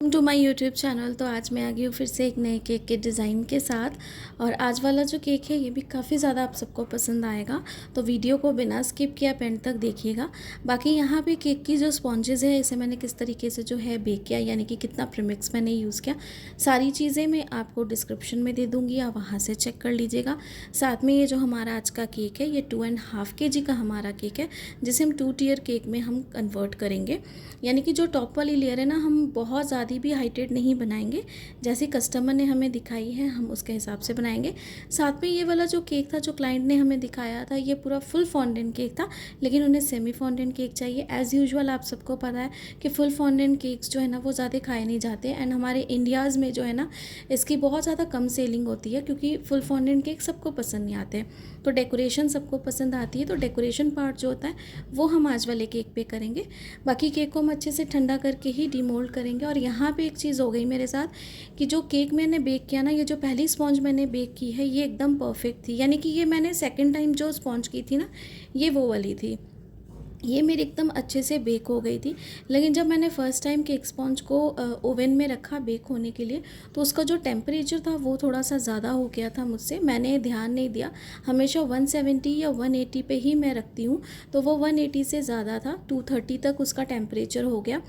To my YouTube channel. तो आज मैं आ गई हूँ फिर से एक नए केक के डिज़ाइन के साथ। और आज वाला जो केक है ये भी काफ़ी ज़्यादा आप सबको पसंद आएगा, तो वीडियो को बिना स्किप किया एंड तक देखिएगा। बाकी यहाँ पे केक की जो स्पॉन्जेस है इसे मैंने किस तरीके से जो है बेक किया, यानी कि कितना प्रीमिक्स मैंने यूज़ किया, सारी चीज़ें मैं आपको डिस्क्रिप्शन में दे दूँगी, आप वहाँ से चेक कर लीजिएगा। साथ में ये जो हमारा आज का केक है ये 2.5 kg का हमारा केक है, जिसे हम 2 टियर केक में हम कन्वर्ट करेंगे। यानी कि जो टॉप वाली लेयर है ना, हम बहुत ज़्यादा भी हाइटेड नहीं बनाएंगे, जैसे कस्टमर ने हमें दिखाई है हम उसके हिसाब से बनाएंगे। साथ में ये वाला जो केक था जो क्लाइंट ने हमें दिखाया था ये पूरा फुल फॉन्डेंट केक था, लेकिन उन्हें सेमी फॉन्डेंट केक चाहिए। एज़ यूजुअल आप सबको पता है कि फुल फॉन्डेंट केक्स जो है ना वो ज़्यादा खाए नहीं जाते, एंड हमारे इंडियाज़ में जो है ना इसकी बहुत ज़्यादा कम सेलिंग होती है, क्योंकि फुल फॉन्डेंट केक सबको पसंद नहीं आते। तो डेकोरेशन सबको पसंद आती है, तो डेकोरेशन पार्ट जो होता है वो हम आज वाले केक पे करेंगे। बाकी केक को हम अच्छे से ठंडा करके ही डिमोल्ड करेंगे। और यहाँ पे एक चीज़ हो गई मेरे साथ कि जो केक मैंने बेक किया ना, ये जो पहली स्पॉन्ज मैंने बेक की है ये एकदम परफेक्ट थी, यानी कि ये मैंने सेकंड टाइम जो स्पॉन्ज की थी ना ये वो वाली थी, ये मेरी एकदम अच्छे से बेक हो गई थी। लेकिन जब मैंने फ़र्स्ट टाइम केक स्पॉन्ज को ओवन में रखा बेक होने के लिए, तो उसका जो टेम्परेचर था वो थोड़ा सा ज़्यादा हो गया था मुझसे, मैंने ध्यान नहीं दिया। हमेशा 170 या 180 पे ही मैं रखती हूँ, तो वो 180 से ज़्यादा था, 230 तक उसका टेम्परेचर हो गया।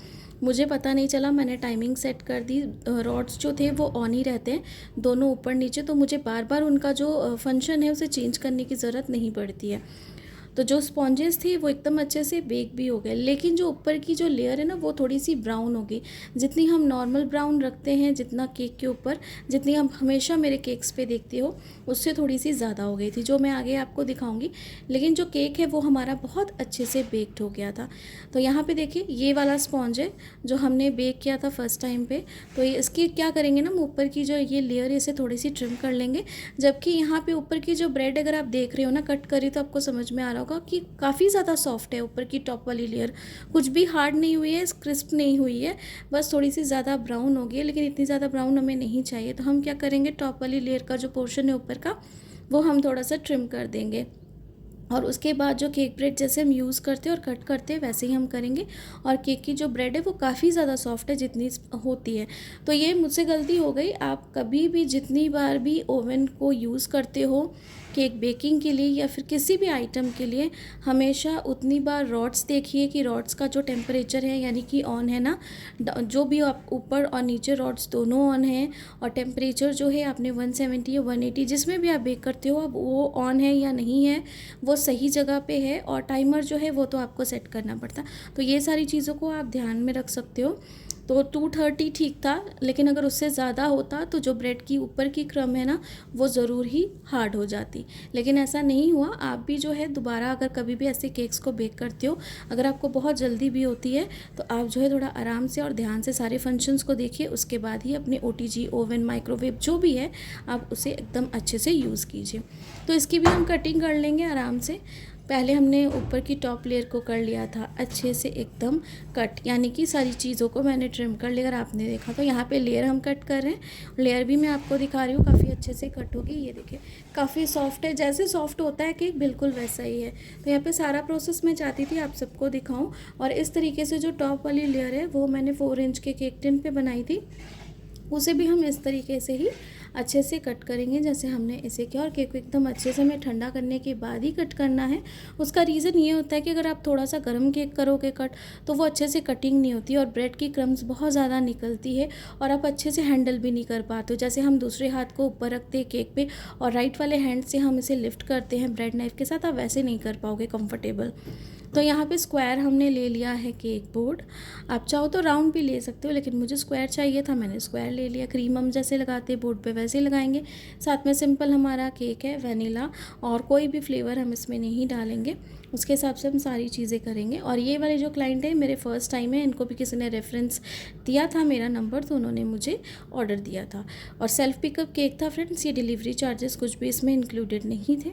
मुझे पता नहीं चला, मैंने टाइमिंग सेट कर दी। रॉड्स जो थे वो ऑन ही रहते हैं दोनों ऊपर नीचे, तो मुझे बार बार उनका जो फंक्शन है उसे चेंज करने की ज़रूरत नहीं पड़ती है। तो जो स्पॉन्जेस थी वो एकदम अच्छे से बेक भी हो गए, लेकिन जो ऊपर की जो लेयर है ना वो थोड़ी सी ब्राउन हो गई। जितनी हम नॉर्मल ब्राउन रखते हैं, जितना केक के ऊपर, जितनी हम हमेशा मेरे केक्स पे देखते हो, उससे थोड़ी सी ज़्यादा हो गई थी, जो मैं आगे आपको दिखाऊंगी। लेकिन जो केक है वो हमारा बहुत अच्छे से बेक्ड हो गया था। तो यहाँ पे देखिए ये वाला स्पॉन्ज है जो हमने बेक किया था फर्स्ट टाइम पे। तो ये इसकी क्या करेंगे ना, हम ऊपर की जो ये लेयर है इसे थोड़ी सी ट्रिम कर लेंगे। जबकि यहाँ पे ऊपर की जो ब्रेड अगर आप देख रहे हो ना कट करी, तो आपको समझ में आ रहा होगा कि काफ़ी ज़्यादा सॉफ्ट है ऊपर की टॉप वाली लेयर, कुछ भी हार्ड नहीं हुई है, क्रिस्प नहीं हुई है, बस थोड़ी सी ज़्यादा ब्राउन हो गई है। लेकिन इतनी ज़्यादा ब्राउन हमें नहीं चाहिए, तो हम क्या करेंगे, टॉप वाली लेयर का जो पोर्शन है ऊपर का वो हम थोड़ा सा ट्रिम कर देंगे। और उसके बाद जो केक ब्रेड जैसे हम यूज़ करते हैं और कट करते हैं वैसे ही हम करेंगे। और केक की जो ब्रेड है वो काफ़ी ज़्यादा सॉफ्ट है जितनी होती है। तो ये मुझसे गलती हो गई, आप कभी भी जितनी बार भी ओवन को यूज़ करते हो केक बेकिंग के लिए या फिर किसी भी आइटम के लिए, हमेशा उतनी बार रॉड्स देखिए कि रॉड्स का जो टेम्परेचर है यानी कि ऑन है ना, जो भी आप ऊपर और नीचे रॉड्स दोनों ऑन हैं, और टेम्परेचर जो है आपने 170 या 180 जिसमें भी आप बेक करते हो अब वो ऑन है या नहीं है, वो सही जगह पे है, और टाइमर जो है वो तो आपको सेट करना पड़ता। तो ये सारी चीज़ों को आप ध्यान में रख सकते हो। तो 230 ठीक था, लेकिन अगर उससे ज़्यादा होता तो जो ब्रेड की ऊपर की क्रम है ना वो ज़रूर ही हार्ड हो जाती। लेकिन ऐसा नहीं हुआ। आप भी जो है दोबारा अगर कभी भी ऐसे केक्स को बेक करते हो, अगर आपको बहुत जल्दी भी होती है, तो आप जो है थोड़ा आराम से और ध्यान से सारे फंक्शंस को देखिए, उसके बाद ही अपने OTG ओवन माइक्रोवेव जो भी है आप उसे एकदम अच्छे से यूज़ कीजिए। तो इसकी भी हम कटिंग कर लेंगे आराम से। पहले हमने ऊपर की टॉप लेयर को कर लिया था अच्छे से एकदम कट, यानी कि सारी चीज़ों को मैंने ट्रिम कर लिया। अगर आपने देखा तो यहाँ पे लेयर हम कट कर रहे हैं, लेयर भी मैं आपको दिखा रही हूँ, काफ़ी अच्छे से कट होगी। ये देखिए काफ़ी सॉफ्ट है, जैसे सॉफ्ट होता है केक बिल्कुल वैसा ही है। तो यहाँ पे सारा प्रोसेस मैं चाहती थी आप सबको दिखाऊँ। और इस तरीके से जो टॉप वाली लेयर है वो मैंने 4 इंच के केक टिन पे बनाई थी, उसे भी हम इस तरीके से ही अच्छे से कट करेंगे जैसे हमने इसे किया। और केक को एकदम अच्छे से हमें ठंडा करने के बाद ही कट करना है। उसका रीज़न ये होता है कि अगर आप थोड़ा सा गर्म केक करोगे कट, तो वो अच्छे से कटिंग नहीं होती और ब्रेड की क्रम्स बहुत ज़्यादा निकलती है, और आप अच्छे से हैंडल भी नहीं कर पाते हो। जैसे हम दूसरे हाथ को ऊपर रखते हैं केक पे और राइट वाले हैंड से हम इसे लिफ्ट करते हैं ब्रेड नाइफ के साथ, आप वैसे नहीं कर पाओगे कंफर्टेबल। तो यहाँ पे स्क्वायर हमने ले लिया है केक बोर्ड, आप चाहो तो राउंड भी ले सकते हो, लेकिन मुझे स्क्वायर चाहिए था, मैंने स्क्वायर ले लिया। क्रीम हम जैसे लगाते हैं बोर्ड पे वैसे ही लगाएंगे। साथ में सिंपल हमारा केक है वनीला, और कोई भी फ्लेवर हम इसमें नहीं डालेंगे, उसके हिसाब से हम सारी चीज़ें करेंगे। और ये वाले जो क्लाइंट है मेरे फर्स्ट टाइम है, इनको भी किसी ने रेफरेंस दिया था मेरा नंबर, तो उन्होंने मुझे ऑर्डर दिया था। और सेल्फ पिकअप केक था फ्रेंड्स, ये डिलीवरी चार्जेस कुछ भी इसमें इंक्लूडेड नहीं थे।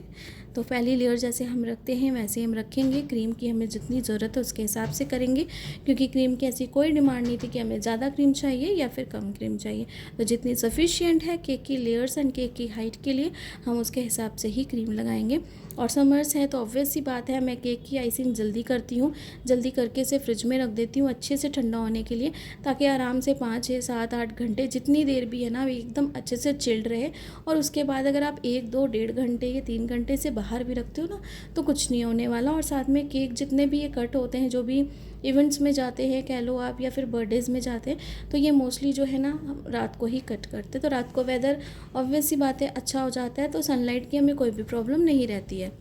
तो पहली लेयर जैसे हम रखते हैं वैसे ही हम रखेंगे। क्रीम की हमें जितनी ज़रूरत है उसके हिसाब से करेंगे, क्योंकि क्रीम की ऐसी कोई डिमांड नहीं थी कि हमें ज़्यादा क्रीम चाहिए या फिर कम क्रीम चाहिए। तो जितनी सफिशिएंट है केक की लेयर्स एंड केक की हाइट के लिए, हम उसके हिसाब से ही क्रीम लगाएंगे। और समर्स है तो ऑब्वियस सी बात है मैं केक की आइसिंग जल्दी करती हूँ, जल्दी करके इसे फ्रिज में रख देती हूँ अच्छे से ठंडा होने के लिए, ताकि आराम से 5 6 7 8 घंटे जितनी देर भी है ना एकदम अच्छे से चिल्ड रहे। और उसके बाद अगर आप 1 2 डेढ़ घंटे या 3 घंटे से बाहर भी रखते हो ना तो कुछ नहीं होने वाला। और साथ में केक जितने भी ये कट होते हैं, जो भी इवेंट्स में जाते हैं कह लो आप, या फिर बर्थडेज़ में जाते हैं, तो ये मोस्टली जो है ना हम रात को ही कट करते। तो रात को वेदर ऑब्वियस सी बात है अच्छा हो जाता है, तो सनलाइट की हमें कोई भी प्रॉब्लम नहीं रहती है।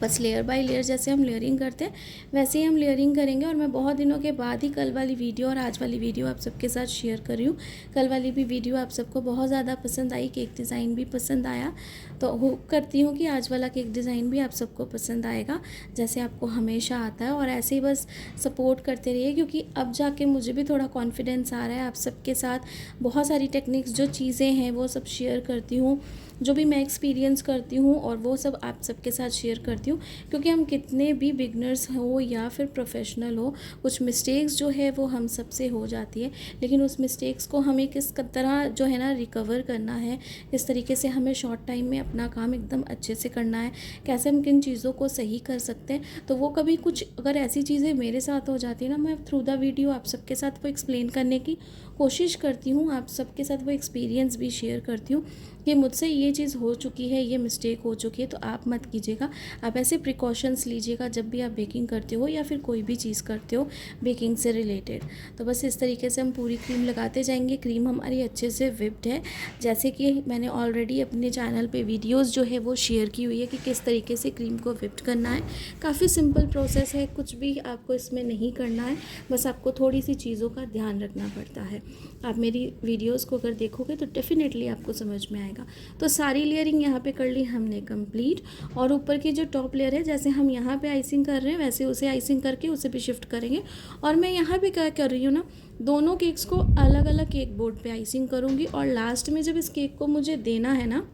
बस लेयर बाय लेयर जैसे हम लेयरिंग करते हैं वैसे ही हम लेयरिंग करेंगे। और मैं बहुत दिनों के बाद ही कल वाली वीडियो और आज वाली वीडियो आप सबके साथ शेयर कर रही हूँ। कल वाली भी वीडियो आप सबको बहुत ज़्यादा पसंद आई, केक डिज़ाइन भी पसंद आया, तो होप करती हूँ कि आज वाला केक डिज़ाइन भी आप सबको पसंद आएगा जैसे आपको हमेशा आता है। और ऐसे ही बस सपोर्ट करते रहिए, क्योंकि अब जाके मुझे भी थोड़ा कॉन्फिडेंस आ रहा है आप सबके साथ बहुत सारी टेक्निक्स जो चीज़ें हैं वो सब शेयर करती हूँ, जो भी मैं एक्सपीरियंस करती हूँ और वो सब आप सबके साथ शेयर करती हूँ। क्योंकि हम कितने भी बिगनर्स हो या फिर प्रोफेशनल हो, कुछ मिस्टेक्स जो है वो हम सबसे हो जाती है, लेकिन उस मिस्टेक्स को हमें किस तरह जो है ना रिकवर करना है, किस तरीके से हमें शॉर्ट टाइम में अपना काम एकदम अच्छे से करना है, कैसे हम किन चीज़ों को सही कर सकते हैं। तो वो कभी कुछ अगर ऐसी चीज़ें मेरे साथ हो जाती है ना, मैं थ्रू द वीडियो आप सबके साथ वो एक्सप्लेन करने की कोशिश करती हूँ, आप सबके साथ वो एक्सपीरियंस भी शेयर करती हूँ कि मुझसे ये चीज़ हो चुकी है, ये मिस्टेक हो चुकी है, तो आप मत कीजिएगा। आप ऐसे प्रिकॉशंस लीजिएगा जब भी आप बेकिंग करते हो या फिर कोई भी चीज़ करते हो बेकिंग से रिलेटेड। तो बस इस तरीके से हम पूरी क्रीम लगाते जाएंगे। क्रीम हमारी अच्छे से विप्ड है, जैसे कि मैंने ऑलरेडी अपने चैनल पे वीडियोस जो है वो शेयर की हुई है कि किस तरीके से क्रीम को विप्ड करना है। काफ़ी सिंपल प्रोसेस है, कुछ भी आपको इसमें नहीं करना है, बस आपको थोड़ी सी चीज़ों का ध्यान रखना पड़ता है। आप मेरी वीडियोस को अगर देखोगे तो डेफिनेटली आपको समझ में आएगा। तो सारी लेयरिंग यहाँ पे कर ली हमने कंप्लीट, और ऊपर की जो टॉप लेयर है जैसे हम यहाँ पे आइसिंग कर रहे हैं वैसे उसे आइसिंग करके उसे भी शिफ्ट करेंगे। और मैं यहाँ पे क्या कर रही हूँ ना, दोनों केक्स को अलग अलग केक बोर्ड पे आइसिंग करूँगी, और लास्ट में जब इस केक को मुझे देना है ना,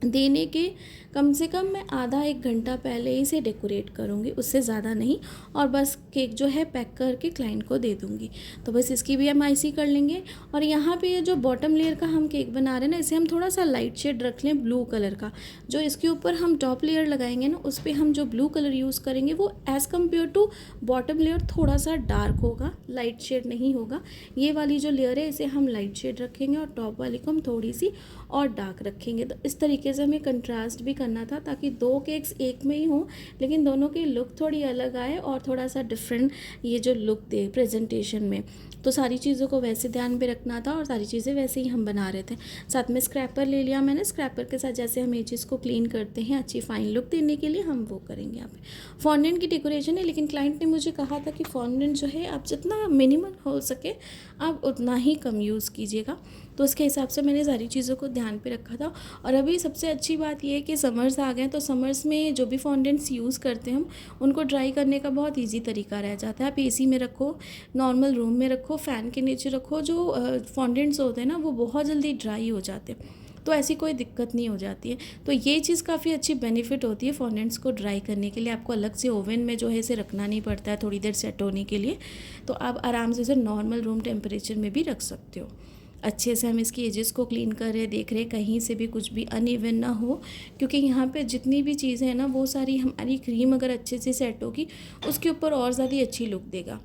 देने के कम से कम मैं आधा 1 घंटा पहले ही इसे डेकोरेट करूँगी, उससे ज़्यादा नहीं। और बस केक जो है पैक करके क्लाइंट को दे दूँगी। तो बस इसकी भी हम आईसी कर लेंगे। और यहाँ पे ये जो बॉटम लेयर का हम केक बना रहे हैं ना, इसे हम थोड़ा सा लाइट शेड रख लें ब्लू कलर का। जो इसके ऊपर हम टॉप लेयर लगाएंगे ना, उस पर हम जो ब्लू कलर यूज़ करेंगे वो as compare to bottom layer थोड़ा सा डार्क होगा, लाइट शेड नहीं होगा। ये वाली जो लेयर है इसे हम लाइट शेड रखेंगे और टॉप वाली को हम थोड़ी सी और डार्क रखेंगे। तो इस तरीके से हमें कंट्रास्ट भी करना था, ताकि 2 केक्स एक में ही हों लेकिन दोनों की लुक थोड़ी अलग आए और थोड़ा सा डिफरेंट ये जो लुक दे प्रेजेंटेशन में। तो सारी चीज़ों को वैसे ध्यान में रखना था और सारी चीज़ें वैसे ही हम बना रहे थे। साथ में स्क्रैपर ले लिया मैंने, स्क्रैपर के साथ जैसे हम एजेस को क्लीन करते हैं अच्छी फाइन लुक देने के लिए हम वो करेंगे। यहाँ पे फॉन्डेंट की डेकोरेशन है, लेकिन क्लाइंट ने मुझे कहा था कि फॉन्डेंट जो है आप जितना मिनिमल हो सके आप उतना ही कम यूज़ कीजिएगा। तो उसके हिसाब से मैंने सारी चीज़ों को ध्यान पे रखा था। और अभी सबसे अच्छी बात ये है कि समर्स आ गए, तो समर्स में जो भी फॉन्डेंट्स यूज़ करते हैं हम उनको ड्राई करने का बहुत इजी तरीका रह जाता है। आप एसी में रखो, नॉर्मल रूम में रखो, फ़ैन के नीचे रखो, जो फॉन्डेंट्स होते हैं ना वो बहुत जल्दी ड्राई हो जाते हैं, तो ऐसी कोई दिक्कत नहीं हो जाती है। तो ये चीज़ काफ़ी अच्छी बेनिफिट होती है फॉन्डेंट्स को ड्राई करने के लिए। आपको अलग से ओवन में जो है इसे रखना नहीं पड़ता है थोड़ी देर सेट होने के लिए, तो आप आराम से इसे नॉर्मल रूम टेम्परेचर में भी रख सकते हो। अच्छे से हम इसकी एजेस को क्लीन कर रहे, देख रहे कहीं से भी कुछ भी अनइवन ना हो, क्योंकि यहाँ पे जितनी भी चीज़ें हैं ना वो सारी हमारी क्रीम अगर अच्छे से सेट होगी उसके ऊपर और ज़्यादा अच्छी लुक देगा।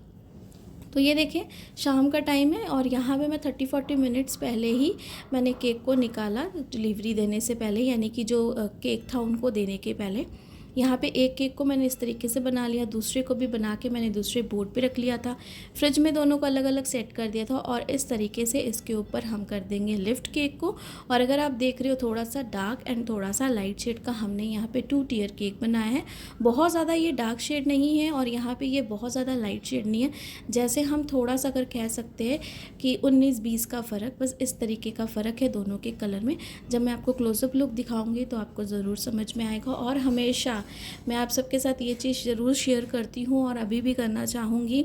तो ये देखें शाम का टाइम है और यहाँ पे मैं 30-40 मिनट्स पहले ही मैंने केक को निकाला, डिलीवरी देने से पहले, यानी कि जो केक था उनको देने के पहले। यहाँ पे एक केक को मैंने इस तरीके से बना लिया, दूसरे को भी बना के मैंने दूसरे बोर्ड पे रख लिया था, फ्रिज में दोनों को अलग अलग सेट कर दिया था। और इस तरीके से इसके ऊपर हम कर देंगे लिफ्ट केक को। और अगर आप देख रहे हो थोड़ा सा डार्क एंड थोड़ा सा लाइट शेड का हमने यहाँ पे 2 टियर केक बनाया है। बहुत ज़्यादा ये डार्क शेड नहीं है और यहाँ पे ये बहुत ज़्यादा लाइट शेड नहीं है, जैसे हम थोड़ा सा अगर कह सकते हैं कि 19-20 का फ़र्क, बस इस तरीके का फ़र्क है दोनों के कलर में। जब मैं आपको क्लोजअप लुक दिखाऊंगी तो आपको ज़रूर समझ में आएगा। और हमेशा मैं आप सबके साथ ये चीज़ ज़रूर शेयर करती हूँ और अभी भी करना चाहूँगी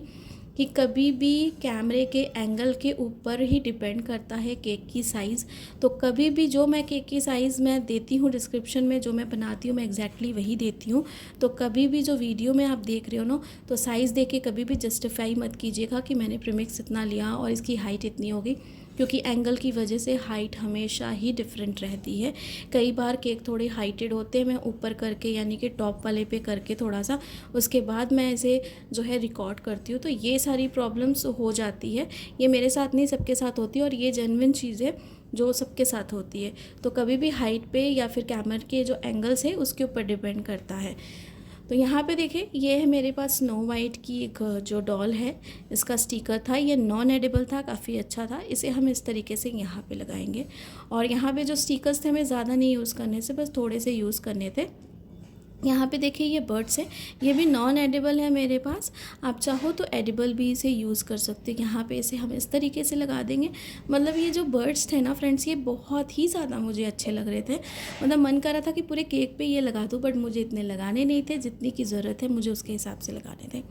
कि कभी भी कैमरे के एंगल के ऊपर ही डिपेंड करता है केक की साइज़। तो कभी भी जो मैं केक की साइज़ मैं देती हूँ डिस्क्रिप्शन में, जो मैं बनाती हूँ मैं एग्जैक्टली वही देती हूँ। तो कभी भी जो वीडियो में आप देख रहे हो ना, तो साइज़ देख के कभी भी जस्टिफाई मत कीजिएगा कि मैंने प्रीमिक्स इतना लिया और इसकी हाइट इतनी होगी। क्योंकि एंगल की वजह से हाइट हमेशा ही डिफरेंट रहती है। कई बार केक थोड़े हाइटेड होते हैं, मैं ऊपर करके यानी कि टॉप वाले पे करके थोड़ा सा उसके बाद मैं इसे जो है रिकॉर्ड करती हूँ, तो ये सारी प्रॉब्लम्स हो जाती है। ये मेरे साथ नहीं, सबके साथ होती है और ये जेन्युइन चीज़ है जो सबके साथ होती है। तो कभी भी हाइट पे या फिर कैमरा के जो एंगल्स है उसके ऊपर डिपेंड करता है। तो यहाँ पे देखिए, ये है मेरे पास स्नो वाइट की एक जो डॉल है, इसका स्टिकर था, ये नॉन एडिबल था, काफ़ी अच्छा था। इसे हम इस तरीके से यहाँ पे लगाएंगे और यहाँ पे जो स्टिकर्स थे हमें ज़्यादा नहीं यूज़ करने से, बस थोड़े से यूज़ करने थे। यहाँ पे देखिए ये बर्ड्स है, ये भी नॉन एडिबल है मेरे पास, आप चाहो तो एडिबल भी इसे यूज़ कर सकते हो। यहाँ पे इसे हम इस तरीके से लगा देंगे। मतलब ये जो बर्ड्स थे ना फ्रेंड्स, ये बहुत ही ज़्यादा मुझे अच्छे लग रहे थे। मतलब मन कर रहा था कि पूरे केक पे ये लगा दूँ, बट मुझे इतने लगाने नहीं थे, जितनी की ज़रूरत है मुझे उसके हिसाब से लगाने थे।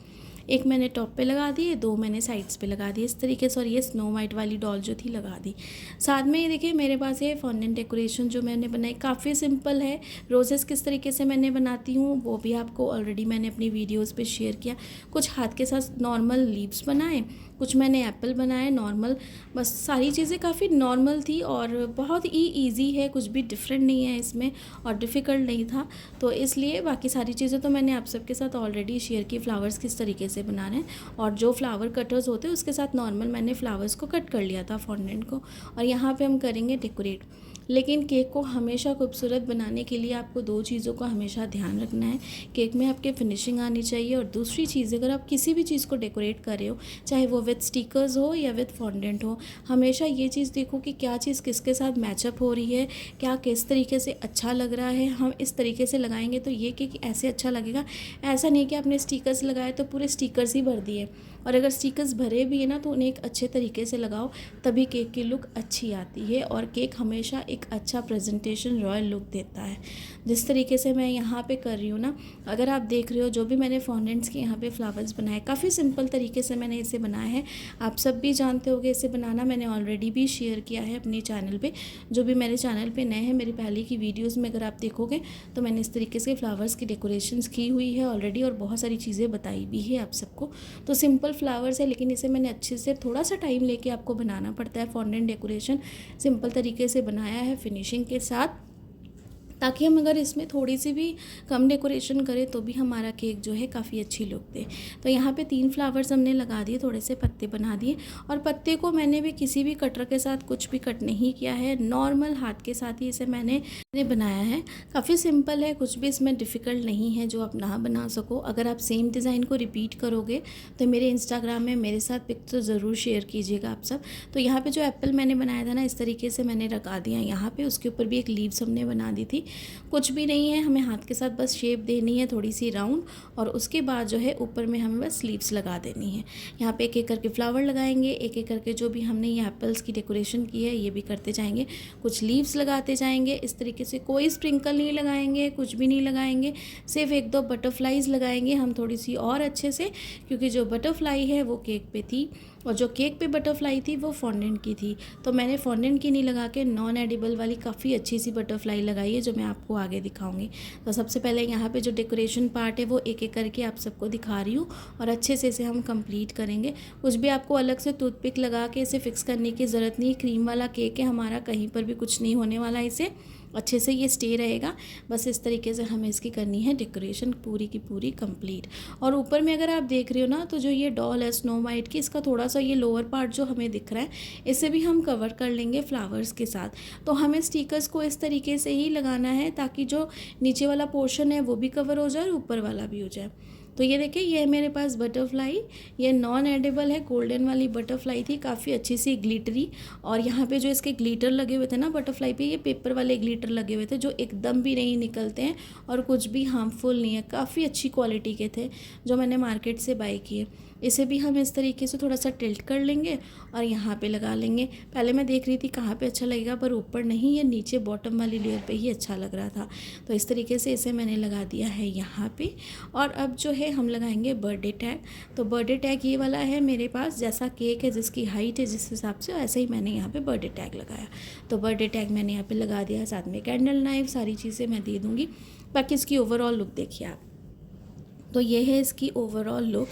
एक मैंने टॉप पे लगा दिए, 2 मैंने साइड्स पे लगा दिए इस तरीके से, और ये स्नो वाइट वाली डॉल जो थी लगा दी। साथ में ये देखिए मेरे पास ये फॉन्डेंट डेकोरेशन जो मैंने बनाई, काफ़ी सिंपल है। रोजेस किस तरीके से मैंने बनाती हूँ वो भी आपको ऑलरेडी मैंने अपनी वीडियोस पे शेयर किया। कुछ हाथ के साथ नॉर्मल लीव्स बनाए, कुछ मैंने एप्पल बनाए नॉर्मल, बस सारी चीज़ें काफ़ी नॉर्मल थी और बहुत ही ईजी है, कुछ भी डिफरेंट नहीं है इसमें और डिफ़िकल्ट नहीं था। तो इसलिए बाकी सारी चीज़ें तो मैंने आप सबके साथ ऑलरेडी शेयर की, फ्लावर्स किस तरीके से बनाने हैं, और जो फ्लावर कटर्स होते हैं उसके साथ नॉर्मल मैंने फ्लावर्स को कट कर लिया था फॉन्डेंट को, और यहाँ पे हम करेंगे डेकोरेट। लेकिन केक को हमेशा खूबसूरत बनाने के लिए आपको 2 चीज़ों का हमेशा ध्यान रखना है। केक में आपके फिनिशिंग आनी चाहिए, और दूसरी चीज़, अगर आप किसी भी चीज़ को डेकोरेट कर रहे हो, चाहे वो विद स्टिकर्स हो या विद फॉन्डेंट हो, हमेशा ये चीज़ देखो कि क्या चीज़ किसके साथ मैचअप हो रही है, क्या किस तरीके से अच्छा लग रहा है। हम इस तरीके से लगाएंगे तो ये केक ऐसे अच्छा लगेगा। ऐसा नहीं कि आपने स्टिकर्स लगाए तो पूरे स्टिकर्स ही भर दिए, और अगर स्टिकर्स भरे भी है ना तो उन्हें एक अच्छे तरीके से लगाओ, तभी केक की लुक अच्छी आती है, और केक हमेशा एक अच्छा प्रेजेंटेशन, रॉयल लुक देता है। जिस तरीके से मैं यहाँ पे कर रही हूँ ना, अगर आप देख रहे हो जो भी मैंने फॉन्डेंट्स के यहाँ पे फ्लावर्स बनाए, काफ़ी सिंपल तरीके से मैंने इसे बनाया है। आप सब भी जानते होगे इसे बनाना, मैंने ऑलरेडी भी शेयर किया है अपने चैनल पे। जो भी मेरे चैनल पे नए हैं, मेरी पहले की वीडियोज़ में अगर आप देखोगे तो मैंने इस तरीके से फ्लावर्स की डेकोरेशंस की हुई है ऑलरेडी, और बहुत सारी चीज़ें बताई भी है आप सबको। तो सिंपल फ्लावर्स है, लेकिन इसे मैंने अच्छे से थोड़ा सा टाइम लेके आपको बनाना पड़ता है। फॉन्डेंट डेकोरेशन सिंपल तरीके से बनाया है फिनिशिंग के साथ, ताकि हम अगर इसमें थोड़ी सी भी कम डेकोरेशन करें तो भी हमारा केक जो है काफ़ी अच्छी लुक दे। तो यहाँ पे 3 फ्लावर्स हमने लगा दिए, थोड़े से पत्ते बना दिए, और पत्ते को मैंने भी किसी भी कटर के साथ कुछ भी कट नहीं किया है, नॉर्मल हाथ के साथ ही इसे मैंने बनाया है। काफ़ी सिंपल है, कुछ भी इसमें डिफ़िकल्ट नहीं है जो आप ना बना सको। अगर आप सेम डिज़ाइन को रिपीट करोगे तो मेरे इंस्टाग्राम में मेरे साथ पिक तो ज़रूर शेयर कीजिएगा आप सब। तो यहाँ पे जो एप्पल मैंने बनाया था ना, इस तरीके से मैंने लगा दिया यहाँ पे, उसके ऊपर भी एक लीव्स हमने बना दी थी। कुछ भी नहीं है, हमें हाथ के साथ बस शेप देनी है थोड़ी सी राउंड, और उसके बाद जो है ऊपर में हमें बस स्लीव्स लगा देनी है। यहाँ पे एक एक करके फ्लावर लगाएंगे, एक एक करके जो भी हमने ये एप्पल्स की डेकोरेशन की है ये भी करते जाएंगे, कुछ लीव्स लगाते जाएंगे इस तरीके से। कोई स्प्रिंकल नहीं लगाएंगे, कुछ भी नहीं लगाएंगे, सिर्फ 1-2 बटरफ्लाईज लगाएंगे हम थोड़ी सी और अच्छे से, क्योंकि जो बटरफ्लाई है वो केक पे थी, और जो केक पे बटरफ्लाई थी वो फॉन्डेंट की थी। तो मैंने फॉन्डेंट की नहीं लगा के नॉन एडिबल वाली काफ़ी अच्छी सी बटरफ्लाई लगाई है, जो मैं आपको आगे दिखाऊंगी। तो सबसे पहले यहाँ पे जो डेकोरेशन पार्ट है वो एक एक करके आप सबको दिखा रही हूँ, और अच्छे से इसे हम कंप्लीट करेंगे। कुछ भी आपको अलग से टूथपिक लगा के इसे फिक्स करने की ज़रूरत नहीं। क्रीम वाला केक है हमारा, कहीं पर भी कुछ नहीं होने वाला, इसे अच्छे से ये स्टे रहेगा। बस इस तरीके से हमें इसकी करनी है डेकोरेशन पूरी की पूरी कंप्लीट। और ऊपर में अगर आप देख रहे हो ना, तो जो ये डॉल है स्नो वाइट की, इसका थोड़ा सा ये लोअर पार्ट जो हमें दिख रहा है, इसे भी हम कवर कर लेंगे फ्लावर्स के साथ। तो हमें स्टिकर्स को इस तरीके से ही लगाना है ताकि जो नीचे वाला पोर्शन है वो भी कवर हो जाए और ऊपर वाला भी हो जाए। तो ये देखिए, ये है मेरे पास बटरफ्लाई, ये नॉन एडिबल है, गोल्डन वाली बटरफ्लाई थी, काफ़ी अच्छी सी ग्लिटरी। और यहाँ पे जो इसके ग्लिटर लगे हुए थे ना बटरफ्लाई पे, ये पेपर वाले ग्लिटर लगे हुए थे जो एकदम भी नहीं निकलते हैं और कुछ भी हार्मफुल नहीं है, काफ़ी अच्छी क्वालिटी के थे जो मैंने मार्केट से बाय किए। इसे भी हम इस तरीके से थोड़ा सा टिल्ट कर लेंगे और यहाँ पे लगा लेंगे। पहले मैं देख रही थी कहाँ पे अच्छा लगेगा, पर ऊपर नहीं, ये नीचे बॉटम वाली लेयर पे ही अच्छा लग रहा था। तो इस तरीके से इसे मैंने लगा दिया है यहाँ पे। और अब जो है हम लगाएंगे बर्थडे टैग। तो बर्थडे टैग ये वाला है मेरे पास, जैसा केक है जिसकी हाइट है जिस हिसाब से, ऐसे ही मैंने यहाँ पे बर्थडे टैग लगाया। तो बर्थडे टैग मैंने यहाँ पे लगा दिया, साथ में कैंडल नाइफ, सारी चीज़ें मैं दे दूँगी। बाकी इसकी ओवरऑल लुक देखिए आप। तो ये है इसकी ओवरऑल लुक।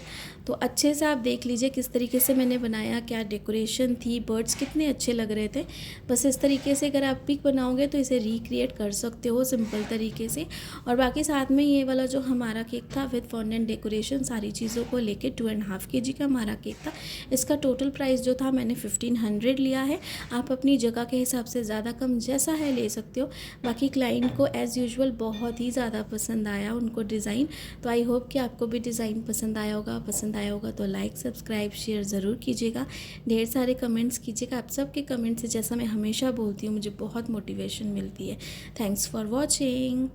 तो अच्छे से आप देख लीजिए किस तरीके से मैंने बनाया, क्या डेकोरेशन थी, बर्ड्स कितने अच्छे लग रहे थे। बस इस तरीके से अगर आप पिक बनाओगे तो इसे रिक्रिएट कर सकते हो सिंपल तरीके से। और बाकी साथ में ये वाला जो हमारा केक था विद फॉन्डेंट डेकोरेशन सारी चीज़ों को लेके 2.5 kg का हमारा केक था। इसका टोटल प्राइस जो था मैंने 1500 लिया है। आप अपनी जगह के हिसाब से ज़्यादा कम जैसा है ले सकते हो। बाकी क्लाइंट को एज़ यूजुअल बहुत ही ज़्यादा पसंद आया उनको डिज़ाइन। तो आई होप कि आपको भी डिज़ाइन पसंद आया होगा तो लाइक सब्सक्राइब शेयर ज़रूर कीजिएगा। ढेर सारे कमेंट्स कीजिएगा। आप सबके कमेंट से, जैसा मैं हमेशा बोलती हूँ, मुझे बहुत मोटिवेशन मिलती है। Thanks for watching.